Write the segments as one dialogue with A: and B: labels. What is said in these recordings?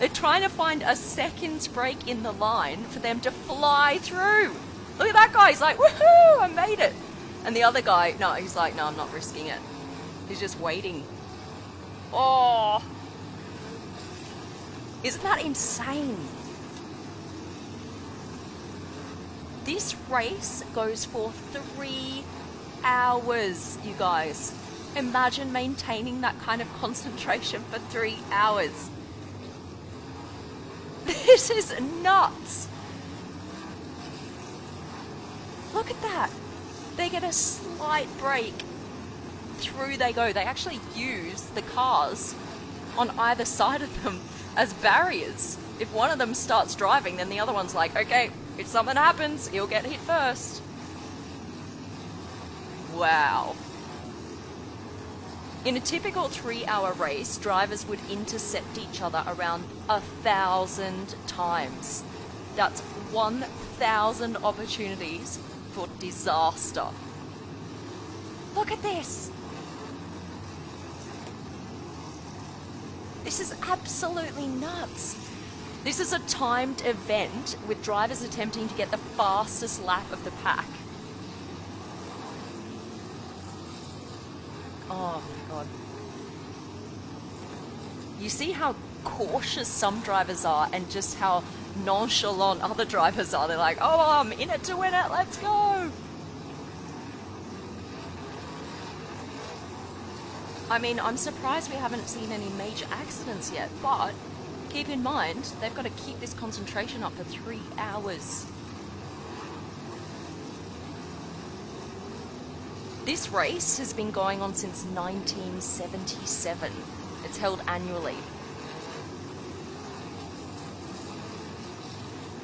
A: They're trying to find a second break in the line for them to fly through. Look at that guy. He's like, woohoo, I made it. And the other guy, no, he's like, no, I'm not risking it. He's just waiting. Oh. Isn't that insane? This race goes for 3 hours, you guys. Imagine maintaining that kind of concentration for 3 hours. This is nuts. Look at that. They get a slight break. Through they go. They actually use the cars on either side of them as barriers. If one of them starts driving, then the other one's like, okay, if something happens, he'll get hit first. Wow. In a typical 3-hour race, drivers would intercept each other around 1,000 times. That's 1,000 opportunities for disaster. Look at this. This is absolutely nuts. This is a timed event with drivers attempting to get the fastest lap of the pack. Oh my god. You see how cautious some drivers are and just how nonchalant other drivers are. They're like, oh, I'm in it to win it, let's go. I mean, I'm surprised we haven't seen any major accidents yet, but keep in mind, they've got to keep this concentration up for 3 hours. This race has been going on since 1977. It's held annually.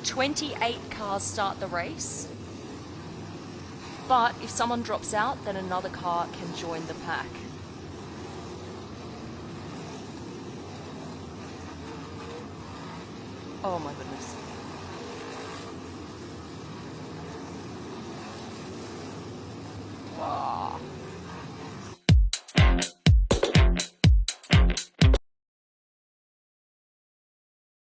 A: 28 cars start the race, but if someone drops out, then another car can join the pack. Oh my goodness.